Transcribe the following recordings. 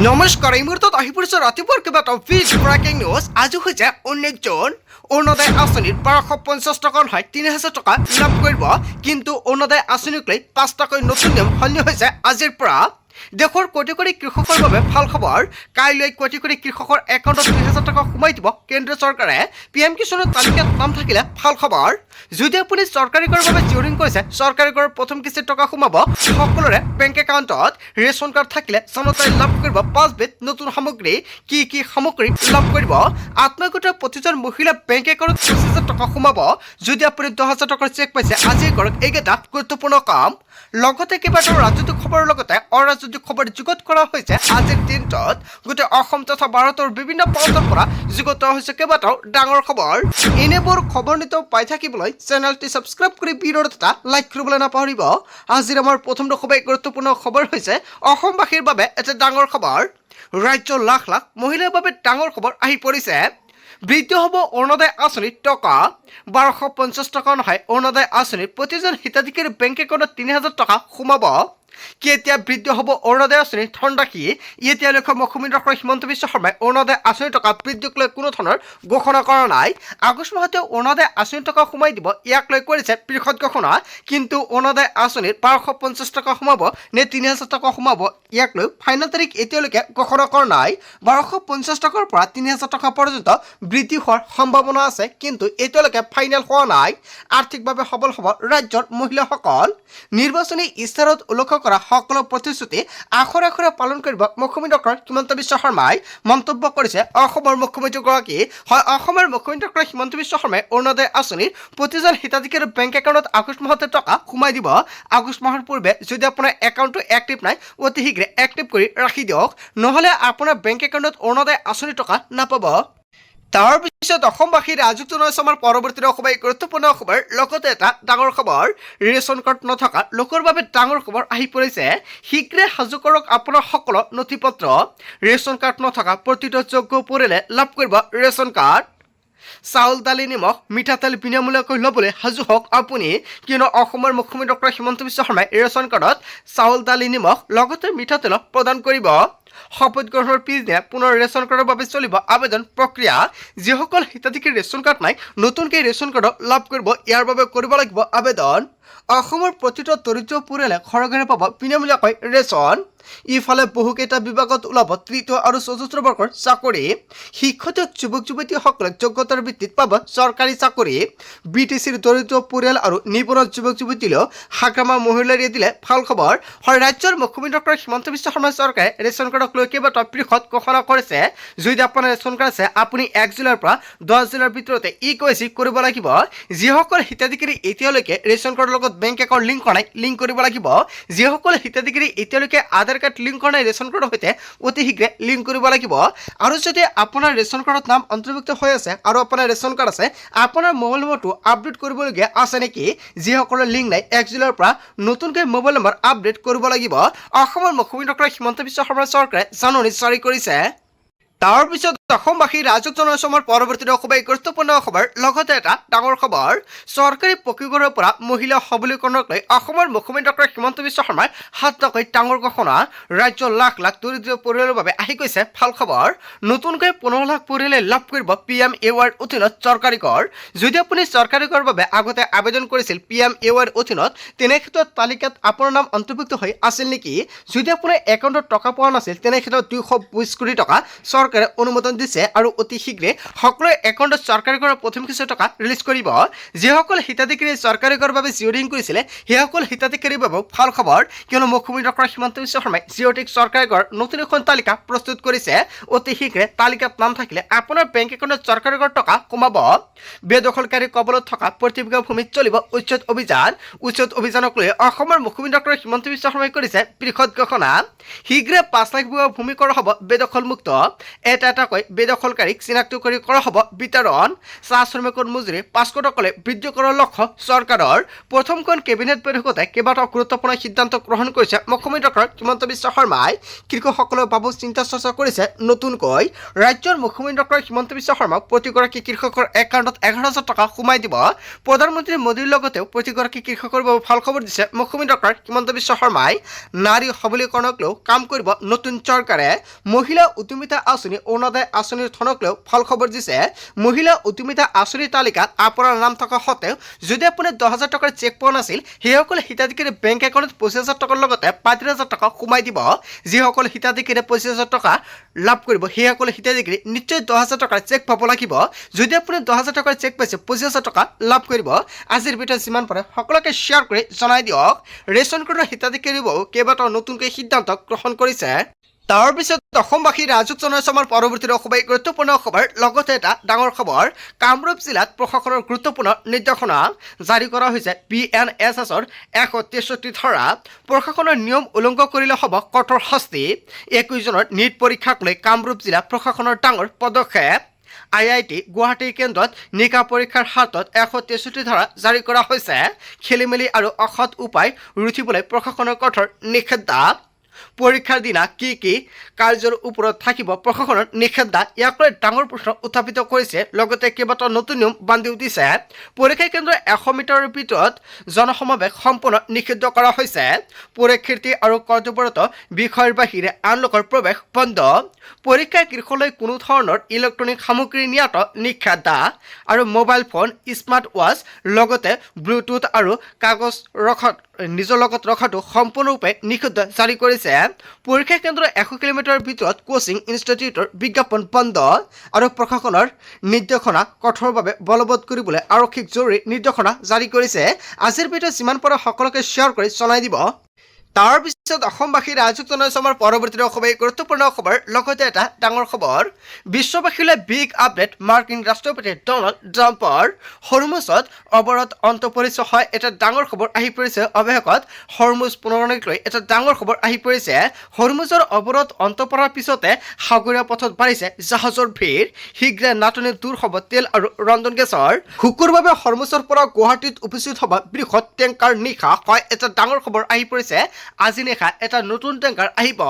নমস্কাৰ এই মুহূৰ্তত আহি পৰিছে ৰাতিপুৱাৰ কেইবাটাও বিগ ব্ৰেকিং নিউজ। আজি হৈছে 19 জুন। অৰুণোদয় আঁচনিত 1250 টকাৰ হয় 3000 টকা লাভ কৰিব, কিন্তু অৰুণোদয় আঁচনিক লৈ 5টাকৈ নতুন নিয়ম সলনি হৈছে আজিৰ পৰা। দেশৰ কোটি কোটি কৃষকৰ বাবে ভাল খবৰ। কাইলৈ কোটি কোটি কৃষকৰ একাউণ্টত 2000 টকা সোমাই দিব কেন্দ্ৰীয় চৰকাৰে। PM কিষাণৰ তালিকাত নাম থাকিলে ভাল খবৰ। যদি আপুনি চৰকাৰী কৰৰ বাবে জিঅ'ৰিং কৰিছে, চৰকাৰী কৰৰ প্ৰথম কিস্তিৰ টকা সোমাব সকলোৰে বেংক একাউণ্টত। ৰেচন কাৰ্ড থাকিলে জনতাই লাভ কৰিব 5বিধ নতুন সামগ্ৰী। কি সামগ্ৰী লাভ কৰিব? আত্মগোটৰ প্ৰতিজন মহিলা বেংক একাউণ্টত 50,000 টকা সোমাব। যদি আপুনি 10,000 টকাৰ চেক পাইছে, আজি কৰক এইকেইটা গুৰুত্বপূৰ্ণ কাম। লগতে কেইবাটাও ৰাজনৈতিক খবৰৰ লগতে অৰাজনৈতিক খবৰ যুগুত কৰা হৈছে আজিৰ দিনটোত। গোটেই অসম তথা ভাৰতৰ বিভিন্ন প্ৰান্তৰ পৰা যুগুত হৈছে কেইবাটাও ডাঙৰ খবৰ। এনেবোৰ খবৰ নিতৌ পাই থাকিবলৈ চেনেলটি ছাবস্ক্ৰাইব কৰি ভিডিঅ'ত এটা লাইক কৰিবলৈ নাপাহৰিব। আজিৰ আমাৰ প্ৰথমটো খুবেই গুৰুত্বপূৰ্ণ খবৰ হৈছে অসমবাসীৰ বাবে এটা ডাঙৰ খবৰ। ৰাজ্যৰ লাখ লাখ মহিলাৰ বাবে ডাঙৰ খবৰ আহি পৰিছে। বৃদ্ধি হ'ব অৰুণোদয় আঁচনিৰ টকা। 1250 টকা নহয় অৰুণোদয় আঁচনিৰ প্ৰতিজন হিতাধিকাৰীৰ বেংক একাউণ্টত 3000 টকা সোমাব। কেতিয়া বৃদ্ধি হ'ব অৰুণোদয় আঁচনিৰ ধনৰাশি? এতিয়ালৈকে মুখ্যমন্ত্ৰী ডক্টৰ হিমন্ত বিশ্ব শৰ্মাই অৰুণোদয় আঁচনিৰ টকা বৃদ্ধিক লৈ কোনো ধৰণৰ ঘোষণা কৰা নাই। আগষ্ট মাহতে অৰুণোদয় আঁচনিৰ টকা সোমাই দিব, ইয়াক লৈ কৰিছে বৃহৎ ঘোষণা। কিন্তু অৰুণোদয় আঁচনিৰ 1250 টকা সোমাব নে 3000 টকা সোমাব, ইয়াক লৈ ফাইনেল তাৰিখ এতিয়ালৈকে ঘোষণা কৰা নাই। 1250 টকাৰ পৰা 3000 টকা পৰ্যন্ত বৃদ্ধি হোৱাৰ সম্ভাৱনা আছে, কিন্তু এতিয়ালৈকে ফাইনেল হোৱা নাই। আৰ্থিকভাৱে সবল হ'ব ৰাজ্যৰ মহিলাসকল। নিৰ্বাচনী ইস্তাহাৰত উল্লেখ কৰা সকলো প্ৰতিশ্ৰুতি আখৰে আখৰে পালন কৰিব মুখ্যমন্ত্ৰী ডক্টৰ হিমন্ত বিশ্ব শৰ্মাই, মন্তব্য কৰিছে অসমৰ মুখ্যমন্ত্ৰীগৰাকী। হয়, অসমৰ মুখ্যমন্ত্ৰী ডক্টৰ হিমন্ত বিশ্ব শৰ্মাই অৰুণোদয় আঁচনিৰ প্ৰতিজন হিতাধিকাৰীৰ বেংক একাউণ্টত আগষ্ট মাহতে টকা সোমাই দিব। আগষ্ট মাহৰ পূৰ্বে যদি আপোনাৰ একাউণ্টটো এক্টিভ নাই, অতি শীঘ্ৰে এক্টিভ কৰি ৰাখি দিয়ক, নহ'লে আপোনাৰ বেংক একাউণ্টত অৰুণোদয় আঁচনিৰ টকা নাপাব। তাৰ পিছত অসমবাসীৰ ৰাজযুক্ত নৈছে আমাৰ পৰৱৰ্তী খুবেই গুৰুত্বপূৰ্ণ খবৰ। লগতে এটা ডাঙৰ খবৰ, ৰেচন কাৰ্ড নথকা লোকৰ বাবে ডাঙৰ খবৰ আহি পৰিছে। শীঘ্ৰে সাজু কৰক আপোনাৰ সকলো নথি পত্ৰ। ৰেচন কাৰ্ড নথকা প্ৰতিটো যোগ্য পৰিয়ালে লাভ কৰিব ৰেচন কাৰ্ড। চাউল, দালি, নিমখ, মিঠাতেল বিনামূলীয়াকৈ ল'বলৈ সাজু হওক আপুনি, কিয়নো অসমৰ মুখ্যমন্ত্ৰী ডক্টৰ হিমন্ত বিশ্ব শৰ্মাই ৰেচন কাৰ্ডত চাউল, দালি, নিমখ লগতে মিঠাতেল প্ৰদান কৰিব। শপত গ্ৰহণৰ পিছদিনা পুনৰ ৰেচন কাৰ্ডৰ বাবে চলিব আবেদন প্ৰক্ৰিয়া। যিসকল হিতাধিকাৰীৰ ৰেচন কাৰ্ড নাই, নতুনকৈ ৰেচন কাৰ্ড লাভ কৰিব, ইয়াৰ বাবে কৰিব লাগিব আবেদন। অসমৰ প্ৰতিটো দৰিদ্ৰ পৰিয়ালে ঘৰে ঘৰে পাব বিনামূলীয়াকৈ ৰেচন। ইফালে বহুকেইটা বিভাগত ওলাব তৃতীয় আৰু চতুৰ্থ বৰ্গৰ চাকৰি। শিক্ষিত যুৱক যুৱতীসকলে যোগ্যতাৰ ভিত্তিত পাব চৰকাৰী চাকৰি। BTCৰ দৰিদ্ৰ পৰিয়াল আৰু নিবনুৱা যুৱক যুৱতীলৈ হাগ্ৰামা মহিলাৰীয়ে দিলে ভাল খবৰ। হয়, ৰাজ্যৰ মুখ্যমন্ত্ৰী ডক্টৰ হিমন্ত বিশ্ব শৰ্মা চৰকাৰে ৰেচন কাৰ্ডক লৈ কেইবাটাও বৃহৎ ঘোষণা কৰিছে। যদি আপোনাৰ ৰেচন কাৰ্ড আছে, আপুনি 1 জিলাৰ পৰা 10 জিলাৰ ভিতৰতে EKYC কৰিব লাগিব। যিসকল হিতাধিকাৰী এতিয়ালৈকে ৰেচন কাৰ্ডৰ লগত বেংক একাউণ্ট লিংক কৰা নাই, লিংক কৰিব লাগিব। যিসকল হিতাধিকাৰী এতিয়ালৈকে আধাৰ কাৰ্ড লিংক কৰা নাই ৰেচন কাৰ্ডৰ সৈতে, অতি শীঘ্ৰে লিংক কৰিব লাগিব। আৰু যদি আপোনাৰ ৰেচন কাৰ্ডত নাম অন্তৰ্ভুক্ত হৈ আছে আৰু আপোনাৰ ৰেচন কাৰ্ড আছে, আপোনাৰ মোবাইল নম্বৰটো আপডেট কৰিবলগীয়া আছে নেকি? যিসকলৰ লিংক নাই, 1 জিলাৰ পৰা নতুনকৈ মোবাইল নম্বৰ আপডেট কৰিব লাগিব। অসমৰ মুখ্যমন্ত্ৰী ডক্টৰ হিমন্ত বিশ্ব শৰ্মা চৰকাৰে জাননী জাৰি কৰিছে। তাৰ পিছত অসমবাসীৰ ৰাজযুক্ত নৈছে আমাৰ পৰৱৰ্তী খুবেই গুৰুত্বপূৰ্ণ খবৰ। লগতে এটা ডাঙৰ খবৰ, চৰকাৰী পক্ষীঘৰৰ পৰা মহিলা সবলীকৰণক লৈ অসমৰ মুখ্যমন্ত্ৰী ডক্টৰ হিমন্ত বিশ্ব শৰ্মাই 7টাকৈ ডাঙৰ ঘোষণা। ৰাজ্যৰ লাখ লাখ দৰিদ্ৰ পৰিয়ালৰ বাবে আহি গৈছে ভাল খবৰ। নতুনকৈ 15 লাখ পৰিয়ালে লাভ কৰিব PMAY অধীনত চৰকাৰী কৰ। যদি আপুনি চৰকাৰী কৰৰ বাবে আগতে আবেদন কৰিছিল PMAY অধীনত, তেনে ক্ষেত্ৰত তালিকাত আপোনাৰ নাম অন্তৰ্ভুক্ত হৈ আছিল নেকি? যদি আপোনাৰ একাউণ্টত টকা পোৱা নাছিল, তেনে ক্ষেত্ৰত 220 কোটি টকা চৰকাৰে অনুমোদন দিছে আৰু অতি শীঘ্ৰে সকলোৰে একাউণ্টত চৰকাৰী কৰৰ প্ৰথম কিছু টকা ৰিলিজ কৰিব। যিসকল হিতাধিকাৰীয়ে চৰকাৰী কৰৰ বাবে জিঅ'ৰিং কৰিছিলে, সেইসকল হিতাধিকাৰীৰ বাবে ভাল খবৰ, কিয়নো মুখ্যমন্ত্ৰী ডক্টৰ হিমন্ত বিশ্ব শৰ্মাই জিঅ'টিক চৰকাৰী কৰ নতুন এখন তালিকা প্ৰস্তুত কৰিছে। অতি শীঘ্ৰে তালিকাত নাম থাকিলে আপোনাৰ বেংক একাউণ্টত চৰকাৰী কৰ টকা সোমাব। বেদখলকাৰীৰ কবলত থকা প্ৰতি বিঘা ভূমিত চলিব উচ্ছেদ অভিযান। উচ্ছেদ অভিযানক লৈ অসমৰ মুখ্যমন্ত্ৰী ডক্টৰ হিমন্ত বিশ্ব শৰ্মাই কৰিছে বৃহৎ ঘোষণা। শীঘ্ৰে 5 লাখ বিঘা ভূমি কৰা হ'ব বেদখল মুক্ত। এটাকৈ বেদখলকাৰীক চিনাক্ত কৰি কৰা হ'ব বিতৰণ চাহ শ্ৰমিকৰ মজুৰি 500 টকালৈ বৃদ্ধি কৰাৰ লক্ষ্য চৰকাৰৰ প্ৰথমখন কেবিনেট বৈঠকতে কেইবাটাও গুৰুত্বপূৰ্ণ সিদ্ধান্ত গ্ৰহণ কৰিছে মুখ্যমন্ত্ৰী ডক্টৰ হিমন্ত বিশ্ব শৰ্মাই কৃষকসকলৰ বাবে চিন্তা চৰ্চা কৰিছে নতুনকৈ ৰাজ্যৰ মুখ্যমন্ত্ৰী ডক্টৰ হিমন্ত বিশ্ব শৰ্মাক প্ৰতিগৰাকী কৃষকৰ একাউণ্টত 11,000 টকা সোমাই দিব প্ৰধানমন্ত্ৰী মোদীৰ লগতেও প্ৰতিগৰাকী কৃষকৰ বাবে ভাল খবৰ দিছে মুখ্যমন্ত্ৰী ডক্টৰ হিমন্ত বিশ্ব শৰ্মাই নাৰী সবলীকৰণক লৈ কাম কৰিব নতুন চৰকাৰে মহিলা উদ্যমিতা আঁচনি অৰুণোদয় আঁচনিৰ ধনক লৈ ভাল খবৰ দিছে মহিলা উদ্যমিতা আঁচনিৰ তালিকাত আপোনাৰ নাম থকা সত্ত্বেও যদি আপুনি 10,000 টকাৰ চেক পোৱা নাছিল সেইসকলে হিতাধিকাৰী বেংক একাউণ্টত 25,000 টকাৰ লগতে 35,000 টকা সোমাই দিব যিসকলে হিতাধিকাৰীয়ে 25,000 টকা লাভ কৰিব সেইসকলে হিতাধিকাৰী নিশ্চয় 10,000 টকাৰ চেক পাব লাগিব যদি আপুনি 10,000 টকাৰ চেক পাইছে 25,000 টকা লাভ কৰিব আজিৰ ভিডিঅ'ত যিমান পাৰে সকলোকে শ্বেয়াৰ কৰি জনাই দিয়ক ৰেচন কাৰ্ডৰ হিতাধিকাৰীও কেইবাটাও নতুনকৈ সিদ্ধান্ত গ্ৰহণ কৰিছে তাৰ পিছত অসমবাসী ৰাজুক জনাইছে আমাৰ পৰৱৰ্তী খুবেই গুৰুত্বপূৰ্ণ খবৰ লগতে এটা ডাঙৰ খবৰ কামৰূপ জিলাত প্ৰশাসনৰ গুৰুত্বপূৰ্ণ নিৰ্দেশনা জাৰি কৰা হৈছে BNSSৰ 163 ধাৰা প্ৰশাসনৰ নিয়ম উলংঘন কৰিলে হ'ব কঠোৰ শাস্তি 21 জনৰ নীট পৰীক্ষাক লৈ কামৰূপ জিলা প্ৰশাসনৰ ডাঙৰ পদক্ষেপ IIT গুৱাহাটী কেন্দ্ৰত নিকা পৰীক্ষাৰ হাতত 163 ধাৰা জাৰি কৰা হৈছে খেলিমেলি আৰু অসৎ উপায় ৰুধিবলৈ প্ৰশাসনৰ কঠোৰ নিষেধাজ্ঞা পৰীক্ষাৰ দিনা কি কাৰ্যৰ ওপৰত থাকিব প্ৰশাসনৰ নিষেধাজ্ঞা ইয়াক লৈ ডাঙৰ প্ৰশ্ন উত্থাপিত কৰিছে লগতে কেইবাটাও নতুন নিয়ম বান্ধি উঠিছে পৰীক্ষা কেন্দ্ৰৰ 100 মিটাৰৰ ভিতৰত জনসমাৱেশ সম্পূৰ্ণ নিষিদ্ধ কৰা হৈছে পৰীক্ষাৰ্থী আৰু কৰ্তব্যৰত বিষয়ৰ বাহিৰে আন লোকৰ প্ৰৱেশ বন্ধ পৰীক্ষা গৃহলৈ কোনো ধৰণৰ ইলেক্ট্ৰনিক সামগ্ৰী নিয়াত নিষেধাজ্ঞা আৰু মোবাইল ফোন স্মাৰ্ট ৱাচ লগতে ব্লুটুথ আৰু কাগজ নিজৰ লগত ৰখাটো সম্পূৰ্ণৰূপে নিষিদ্ধ জাৰি কৰিছে পৰীক্ষা কেন্দ্ৰৰ 100 কিলোমিটাৰৰ ভিতৰত কোচিং ইনষ্টিটিউটৰ বিজ্ঞাপন বন্ধ আৰু প্ৰশাসনৰ নিৰ্দেশনা কঠোৰভাৱে বলবৎ কৰিবলৈ আৰক্ষীক জৰুৰী নিৰ্দেশনা জাৰি কৰিছে আজিৰ ভিডিঅ'ত যিমান পাৰে সকলোকে শ্বেয়াৰ কৰি জনাই দিব তাৰ পিছত অসমবাসী ৰাজুক জনাইছে আমাৰ পৰৱৰ্তী খুবেই গুৰুত্বপূৰ্ণ খবৰ লগতে এটা ডাঙৰ খবৰ বিশ্ববাসীলৈ বিগ আপডেট মাৰ্কিন ৰাষ্ট্ৰপতি ডনাল্ড ট্ৰাম্পৰ হৰমুজত অৱৰোধ অন্ত পৰিছে হয় এটা ডাঙৰ খবৰ আহি পৰিছে অৱশেষত হৰমুজ পুনৰণিক লৈ এটা ডাঙৰ খবৰ আহি পৰিছে হৰমুজৰ অৱৰোধ অন্ত পৰাৰ পিছতে সাগৰীয় পথত বাঢ়িছে জাহাজৰ ভিৰ শীঘ্ৰে নাটনি দূৰ হ'ব তেল আৰু ৰন্ধন গেছৰ শুকুৰবাৰে হৰমুজৰ পৰা গুৱাহাটীত উপস্থিত হ'ব বৃহৎ টেংকাৰ নিশা হয় এটা ডাঙৰ খবৰ আহি পৰিছে আজি নিশা এটা নতুন টেংকাৰ আহিব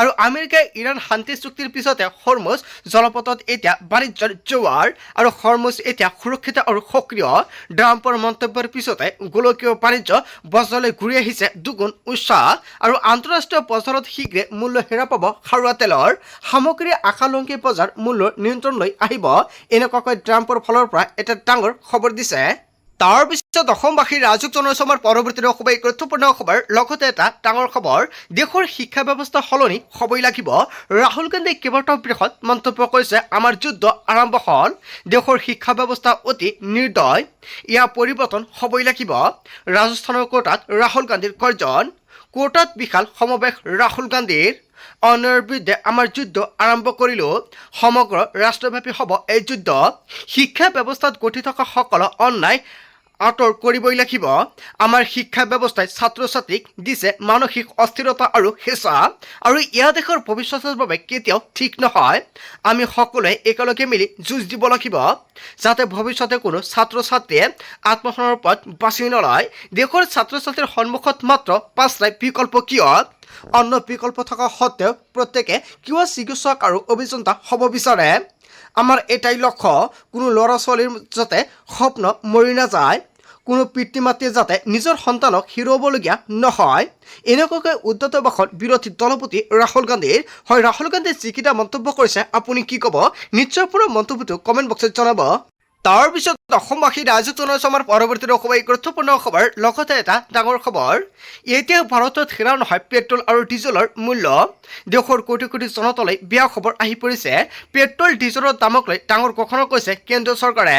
আৰু আমেৰিকাই ইৰাণ শান্তি চুক্তিৰ পিছতে হৰমুজ জলপথত এতিয়া বাণিজ্যৰ জোৱাৰ আৰু হৰমুজ এতিয়া সুৰক্ষিত আৰু সক্ৰিয় ট্ৰাম্পৰ মন্তব্যৰ পিছতে গোলকীয় বাণিজ্য বজাৰলৈ ঘূৰি আহিছে দুগুণ উৎসাহ আৰু আন্তঃৰাষ্ট্ৰীয় বজাৰত শীঘ্ৰে মূল্য হেৰা পাব খাৰুৱা তেলৰ সামগ্ৰী আশালংঘী বজাৰ মূল্য নিয়ন্ত্ৰণলৈ আহিব এনেকুৱাকৈ ট্ৰাম্পৰ ফালৰ পৰা এটা ডাঙৰ খবৰ দিছে তাৰ পিছত অসমবাসী ৰাজুক জনাইছে আমাৰ পৰৱৰ্তী খুবেই গুৰুত্বপূৰ্ণ খবৰ লগতে এটা ডাঙৰ খবৰ দেশৰ শিক্ষা ব্যৱস্থা সলনি হ'বই লাগিব ৰাহুল গান্ধীয়ে কেইবাটাও বৃহৎ মন্তব্য কৰিছে আমাৰ যুদ্ধ আৰম্ভ হ'ল দেশৰ শিক্ষা ব্যৱস্থা অতি নিৰ্দয় ইয়াৰ পৰিৱৰ্তন হ'বই লাগিব ৰাজস্থানৰ কোটাত ৰাহুল গান্ধীৰ গৰ্জন কোটাত বিশাল সমাৱেশ ৰাহুল গান্ধীৰ অন্যায়ৰ বিৰুদ্ধে আমাৰ যুদ্ধ আৰম্ভ কৰিলোঁ সমগ্ৰ ৰাষ্ট্ৰব্যাপী হ'ব এই যুদ্ধ শিক্ষা ব্যৱস্থাত গঠি থকা সকলো অন্যায় আঁতৰ কৰিবই লাগিব আমাৰ শিক্ষা ব্যৱস্থাই ছাত্ৰ ছাত্ৰীক দিছে মানসিক অস্থিৰতা আৰু হেঁচা আৰু ইয়াৰ দেশৰ ভৱিষ্যতৰ বাবে কেতিয়াও ঠিক নহয় আমি সকলোৱে একেলগে মিলি যুঁজ দিব লাগিব যাতে ভৱিষ্যতে কোনো ছাত্ৰ ছাত্ৰীয়ে আত্মসন্মানৰ পথ বাছি নলয় দেশৰ ছাত্ৰ ছাত্ৰীৰ সন্মুখত মাত্ৰ 5টা বিকল্প কিয় অন্য বিকল্প থকা সত্ত্বেও প্ৰত্যেকে কিয় চিকিৎসক আৰু অভিযন্তা হ'ব বিচাৰে আমাৰ এটাই লক্ষ্য কোনো ল'ৰা ছোৱালীৰ যাতে স্বপ্ন মৰি নাযায় কোনো পিতৃ মাতৃয়ে যাতে নিজৰ সন্তানক হেৰুৱাবলগীয়া নহয় এনেকুৱাকৈ উদ্ধত ভাষণ বিৰোধী দলপতি ৰাহুল গান্ধীৰ হয় ৰাহুল গান্ধীয়ে যিকেইটা মন্তব্য কৰিছে আপুনি কি ক'ব নিশ্চয় আপোনাৰ মন্তব্যটো কমেণ্ট বক্সত জনাব তাৰ পিছত অসমবাসী ৰাজুক জনাইছে আমাৰ পৰৱৰ্তী খুবেই গুৰুত্বপূৰ্ণ খবৰ লগতে এটা ডাঙৰ খবৰ এতিয়া ভাৰতত হেৰা নহয় পেট্ৰল আৰু ডিজেলৰ মূল্য দেশৰ কোটি কোটি জনতালৈ বেয়া খবৰ আহি পৰিছে পেট্ৰল ডিজেলৰ দামক লৈ ডাঙৰ ঘোষণা কৰিছে কেন্দ্ৰীয় চৰকাৰে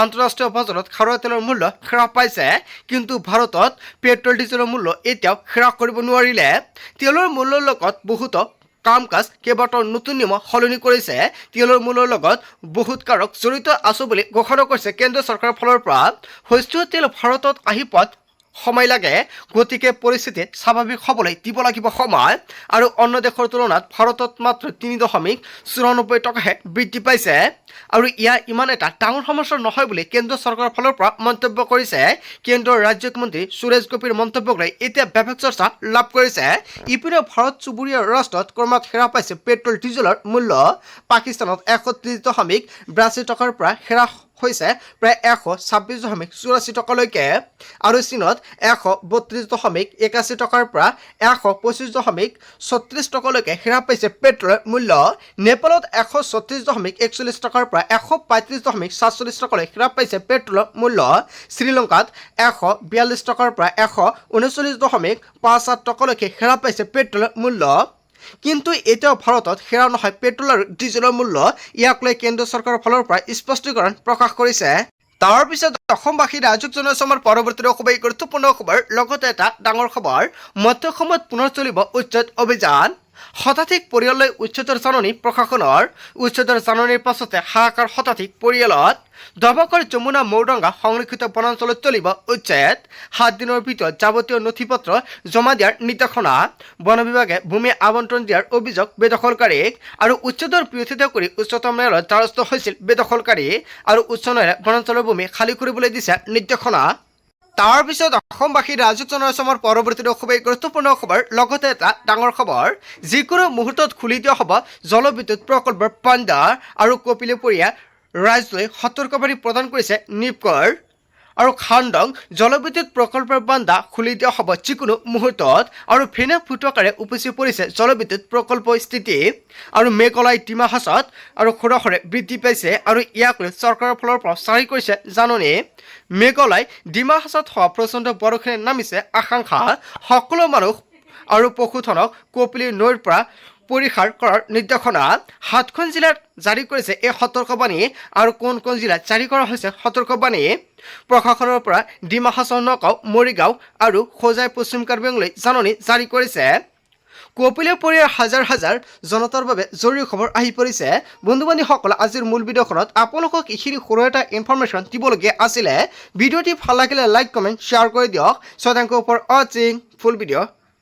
আন্তঃৰাষ্ট্ৰীয় বজাৰত খাৰুৱা তেলৰ মূল্য হ্ৰাস পাইছে কিন্তু ভাৰতত পেট্ৰল ডিজেলৰ মূল্য এতিয়াও হ্ৰাস কৰিব নোৱাৰিলে তেলৰ মূল্যৰ লগত বহুতো কাম কাজ কেইবাটাও নতুন নিয়ম সলনি কৰিছে তেলৰ মূল্যৰ লগত বহুত কাৰক জড়িত আছে বুলি ঘোষণা কৰিছে কেন্দ্ৰীয় চৰকাৰৰ ফালৰ পৰা শস্য তেল ভাৰতত আহি পোৱাত সময় লাগে গতিকে পৰিস্থিতি স্বাভাৱিক হ'বলৈ দিব লাগিব সময় আৰু অন্য দেশৰ তুলনাত ভাৰতত মাত্ৰ ৩.৯৪ টকাহে বৃদ্ধি পাইছে আৰু ইয়াৰ ইমান এটা ডাঙৰ সমস্যা নহয় বুলি কেন্দ্ৰীয় চৰকাৰৰ ফালৰ পৰা মন্তব্য কৰিছে কেন্দ্ৰীয় ৰাজ্যিক মন্ত্ৰী সুৰেশ গোপীৰ মন্তব্যক লৈ এতিয়া ব্যাপক চৰ্চা লাভ কৰিছে ইপিনে ভাৰত চুবুৰীয়া ৰাষ্ট্ৰত ক্ৰমাৎ হেৰা পাইছে পেট্ৰল ডিজেলৰ মূল্য পাকিস্তানত ১৩.৮২ টকাৰ পৰা হেৰা হৈছে প্ৰায় ১২৬.৮৪ টকালৈকে আৰু চীনত ১৩২.৮১ টকাৰ পৰা ১২৫.৩৬ টকালৈকে হেৰা পাইছে পেট্ৰলৰ মূল্য নেপালত ১৩৬.৪১ টকাৰ পৰা ১৩৫.৪৭ টকালৈ হেৰা পাইছে পেট্ৰলৰ মূল্য শ্ৰীলংকাত ১৪২ টকাৰ পৰা ১৩৯.৫৮ টকালৈকে হেৰা পাইছে পেট্ৰলৰ মূল্য কিন্তু এতিয়াও ভাৰতত হেৰা নহয় পেট্ৰল আৰু ডিজেলৰ মূল্য ইয়াক লৈ কেন্দ্ৰীয় চৰকাৰৰ ফালৰ পৰা স্পষ্টীকৰণ প্ৰকাশ কৰিছে তাৰ পিছত অসমবাসী ৰাইজক জনাইছো আমাৰ পৰৱৰ্তী খুবেই গুৰুত্বপূৰ্ণ খবৰ লগতে এটা ডাঙৰ খবৰ মধ্য সময়ত পুনৰ চলিব উচ্ছেদ অভিযান শতাধিক পৰিয়াললৈ উচ্ছেদৰ জাননী প্ৰশাসনৰ উচ্ছেদৰ জাননীৰ পাছতে হাহাকাৰ শতাধিক পৰিয়ালত দবাকৰ যমুনা মৌৰডাঙ্গা সংৰক্ষিত বনাঞ্চলত চলিব উচ্ছেদ ৭ দিনৰ ভিতৰত যাৱতীয় নথি পত্ৰ জমা দিয়াৰ নিৰ্দেশনা বন বিভাগে ভূমি আবণ্টন দিয়াৰ অভিযোগ বেদখলকাৰীক আৰু উচ্ছেদৰ বিৰোধিতা কৰি উচ্চতম ন্যায়ালয়ত দ্বাৰস্থ হৈছিল বেদখলকাৰী আৰু উচ্চ ন্যায়ালয়ে বনাঞ্চলৰ ভূমি খালী কৰিবলৈ দিছে নিৰ্দেশনা তাৰ পিছত অসমবাসী ৰাইজক জনাইছো আমাৰ পৰৱৰ্তী খুবেই গুৰুত্বপূৰ্ণ খবৰ লগতে এটা ডাঙৰ খবৰ যিকোনো মুহূৰ্তত খুলি দিয়া হ'ব জলবিদ্যুৎ প্ৰকল্পৰ পাণ্ডা আৰু কপিলীপৰীয়া ৰাইজলৈ সতৰ্কবাণী প্ৰদান কৰিছে নিপকৰ আৰু খান্দং জলবিদ্যুৎ প্ৰকল্পৰ বান্ধা খুলি দিয়া হ'ব যিকোনো মুহূৰ্তত আৰু ফেনে ফুটকাৰে উপচি পৰিছে জলবিদ্যুৎ প্ৰকল্পৰ স্থিতি আৰু মেঘালয় ডিমা হাছাওত আৰু খৰখৰে বৃদ্ধি পাইছে আৰু ইয়াক লৈ চৰকাৰৰ ফালৰ পৰা জাৰি কৰিছে জাননী মেঘালয় ডিমা হাছাওত হোৱা প্ৰচণ্ড বৰষুণে নামিছে আশংকা সকলো মানুহ আৰু পশুধনক কপিলী নৈৰ পৰা পৰিহাৰ কৰাৰ নিৰ্দেশনা ৭খন জিলাত জাৰি কৰিছে এই সতৰ্কবাণী আৰু কোন কোন জিলাত জাৰি কৰা হৈছে সতৰ্কবাণী প্ৰশাসনৰ পৰা ডিমা হাছাও নগাঁও মৰিগাঁও আৰু হোজাই পশ্চিম কাৰ্বি আংলঙলৈ জাননী জাৰি কৰিছে কপিলীপৰীয়াৰ হাজাৰ হাজাৰ জনতাৰ বাবে জৰুৰী খবৰ আহি পৰিছে বন্ধু বান্ধৱীসকল আজিৰ মূল ভিডিঅ'খনত আপোনালোকক এইখিনি সৰু এটা ইনফৰমেশ্যন দিবলগীয়া আছিলে ভিডিঅ'টি ভাল লাগিলে লাইক কমেণ্ট শ্বেয়াৰ কৰি দিয়ক চ' থেংক ইউ ফৰ ৱাচিং ফুল ভিডিঅ'